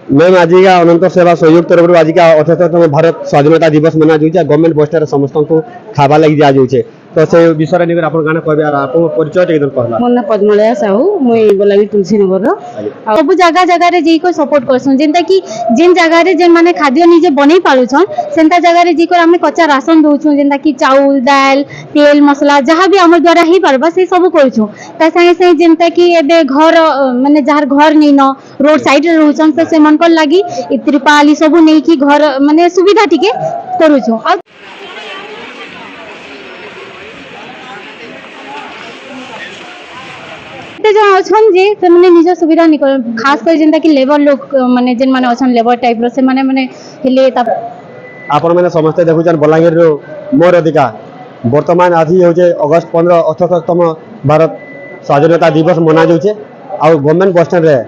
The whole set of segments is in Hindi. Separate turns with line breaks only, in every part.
मैम आज का अनंत सेवा सहयोग तरफ आज का 78तम भारत स्वाधीनता दिवस मना जाऊे गवर्नमेंट बस स्टैंड समस्त को खावा लगी दि जाऊे तो से विषय नहीं आप गाना कहबे और आप परिचय टेक कहला
मोर ना पद्मलया साहू मुई बोलागी तुलसी नगर सब जगह जगह रे जी को सपोर्ट करसन जेंता कि जिन जगह रे जेन माने खाद्य निजे बनै पारुछन सेंता जगह रे जी को हमें कच्चा राशन दोछु जेंता कि चाउल दाल तेल मसला जहां भी हमर द्वारा ही परबा से सब करछु ता संगे संगे जेंता कि एबे घर माने जहार घर नै न रोड साइड रे रहउछन से मन को लागी त्रिपाली सब नै कि घर माने सुविधा टिके करूछु जो अछन जे से माने निज सुविधा नहीं कर खास कर जेंता कि लेबर लोग माने जेन माने अछन लेबर टाइप रो से माने हेले ता
आपण माने समस्त देखुछन बलांगीर रो मोर अधिकार वर्तमान आज होचे अगस्त 15 78तम भारत स्वाधीनता दिवस मना जाउचे आ गवर्नमेंट बस स्टैंड रे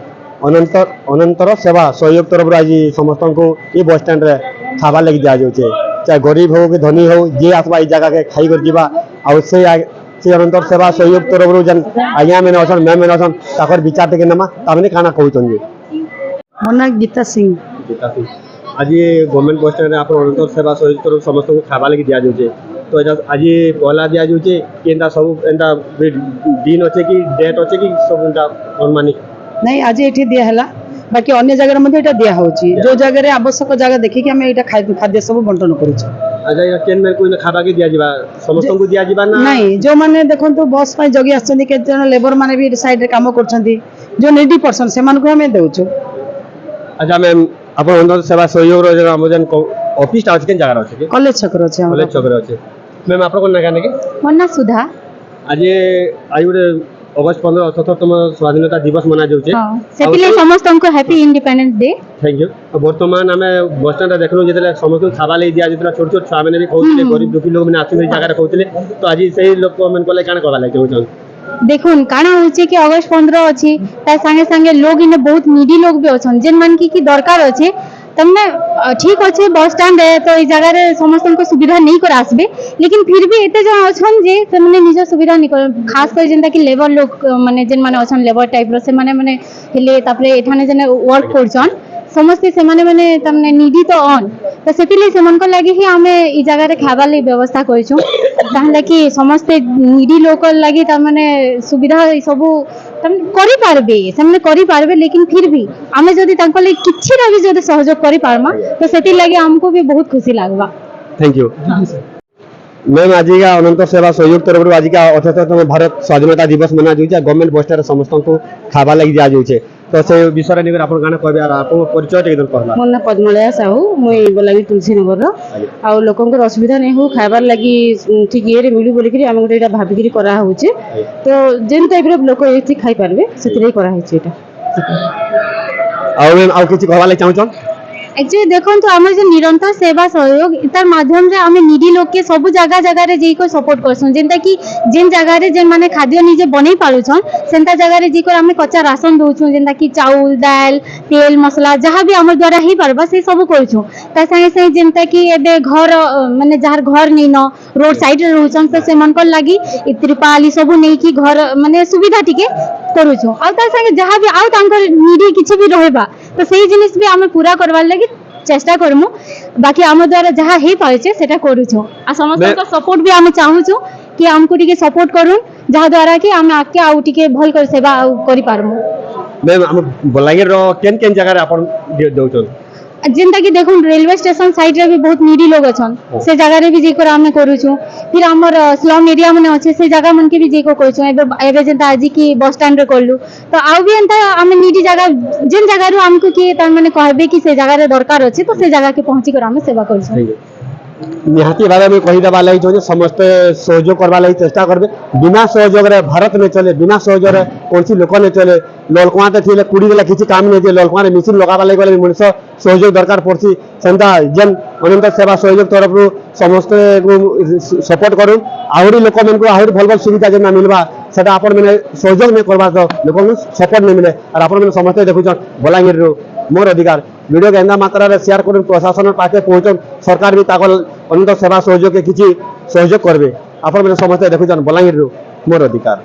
अनंतर सेवा सहयोग तरफ आज समस्त को ये बस स्टैंड रे खावा लगी दिया जाउचे चाहे गरीब हो कि धनी हो जे आसबा ई जगह के खाई कर जीवा आ से अनंतर सेवा सहयोग तरफ जन आज्ञा मैंने असन मैम मैंने असन ताकर विचार टे नमा तामने काना कहउछन जे
मोना गीता सिंह
आज गवर्नमेंट बस स्टैंड आप अनंतर सेवा सहयोग तरफ समस्त को खावा लगी दिया जाउचे तो आज पहला दिया जाउचे केनता सब एंता दिन अच्छे कि डेट अच्छे कि सब एंता अनुमानिक
नहीं आज एठी दिया हला बाकी अन्य जगह मध्ये एटा दिया होची जो जगह रे आवश्यक जगह देखि कि हमें एटा खाद्य सब बंटन करूछु
आज या केन में कोई खाबा के दिया जिबा समस्त को दिया जिबा ना
नहीं जो माने देखंतु बस पय जगी आछन के जन लेबर माने भी साइड रे काम करछंती जो 90% से मान को हमें देउछु
अच्छा मैम आप अंदर सेवा सहयोग रो जन हमजन ऑफिस टा केन जगह अछि
कॉलेज छक रो छै
कॉलेज छक रो अछि मैम आप को ना गाने के
मोना सुधा
आज आयुरे अगस्त 15 78तम स्वाधीनता दिवस मना जाउचे
हां सेतिले समस्त को happy independence day
thank you वर्तमान हमें बस स्टैंड देखलो जेतले समस्त खाबा ले दिया जेतला छोट छोट छुआ माने भी कहउतले गरीब दुखी लोग माने आसी जगह रे कहउतले तो आज सही लोग मन कोले काना कहबा ले चाहउछन
देखुन काना होचे कि अगस्त 15 अछि ता संगे संगे लोग इने बहुत नीडी लोग भी अछन जेन मान की दरकार अछि तमने ठीक अच्छे बस स्टैंड है तो इस जगह रे समस्त को सुविधा नहीं कर आसबे लेकिन फिर भी एते जो अछन जे से माने निज सुविधा नहीं कर खास कर जेंता कि लेबर लोग माने जेन माने अछन लेबर टाइप रो से माने हेले तापरे एठाने जेने वर्क करछन समस्त से माने तमने नीडी तो ऑन तो सेतिले से मन को लागी कि हमें ई जगह रे खाबा ले व्यवस्था करछु ताहले कि समस्त नीडी लोक लागी त माने सुविधा सब करी पारबे से करी पारबे लेकिन फिर भी हमें जदी तांको ले किछि रा भी जदी सहयोग करी पारमा तो सेति लागी हमको भी बहुत खुशी लागबा
थैंक यू मैम आज का अनंत सेवा सहयोग तरफ आज का 78तम भारत स्वाधीनता दिवस मना जाउचे गवर्नमेंट बस स्टैंड समस्त को खावा लगी दिया जाउचे तो से विषय नहीं आप गाना कहबे और आप परिचय टे कहला
मोर ना पद्मलया साहू मुई बोलागी तुलसी नगर आ लोकन असुविधा नहीं हो खाबार लगी ठीक ये रे मिलू बोली करी हम गोटे भाबी करी करा होचे तो जेन टाइप रो लोक एथि खाई पारबे सेतिरे करा होचे एटा
आ मैम आ किछि कहबा ले चाहउछन
एक्चुअली देखो तो आम जो निरंतर सेवा सहयोग इतार माध्यम रे आम निडी लोग के सब जगह जगह रे जी को सपोर्ट करसन जेंता कि जेन जगह रे जेन माने खाद्य निजे बनै पारुछन सेंता जगह रे जी को हमें कच्चा राशन दोछु जेंता कि चाउल दाल तेल मसला जहां भी हमर द्वारा ही परबा से सब करछु ता संगे संगे जेंता कि एबे घर माने जहार घर नै न रोड साइड रे रहउछन से मन को लागी त्रिपाली सब नै कि घर माने सुविधा टिके करूछु आ ता संगे जहां भी आउ तांकर निडी किछि भी रहबा तो सही जिनिस भी हमें पूरा करवार लगी चेष्टा करमु बाकी आम द्वारा जहाँ हे पाइछे सेटा करूछु आ समस्त का सपोर्ट भी हम चाहूछु कि हमको टिके सपोर्ट करूं जहाँ द्वारा कि हम आके आउ टिके भल कर सेवा करि पारमु
मैम हम बलांगीर रो केन केन जगह रे आपण देउछन
जेंता कि देखो रेलवे स्टेशन साइड रे भी बहुत नीडी लोग अछन से जगह रे भी जे कर हम करूछु फिर हमर स्लम एरिया माने अछि से जगह मन के भी जे को कहछु एबे जेंता आज की बस स्टैंड रे करलु तो आउ भी एंता हम नीडी जगह जेन जगह रो हमको कि त माने कहबे कि से जगह रे दरकार अछि तो से जगह के पहुंची कर हम सेवा करछु
निहाती भाव में कही देवा लगी चाहिए समस्त सहयोग करवा लगी चेष्टा करबे बिना सहयोग रे भारत नहीं चले बिना सहयोग रे कोनसी लोक नहीं चले ललकुआ तो थिले कुड़ी देला किछि काम नहीं दे ललकुआ रे मिसिन लगावा लगी गले मनुष्य सहयोग दरकार पड़सी सेंता जेन अनंत सेवा सहयोग तरफ समस्त सपोर्ट करू आहुरी लोक मन को आहुरी भल भल सुविधा जेना मिलबा सेटा आपण माने सहयोग नहीं करबा तो लोक सपोर्ट नहीं मिले और आपण माने समस्त देखुछन बलांगीर रो मोर अधिकार वीडियो के एंदा मात्रा रे शेयर करूँ प्रशासन पाखे पहुँचन सरकार भी ताकल अनंत सेवा सहयोग के किछि सहयोग करबे आपण माने समस्त देखुछन बलांगीर रो मोर अधिकार।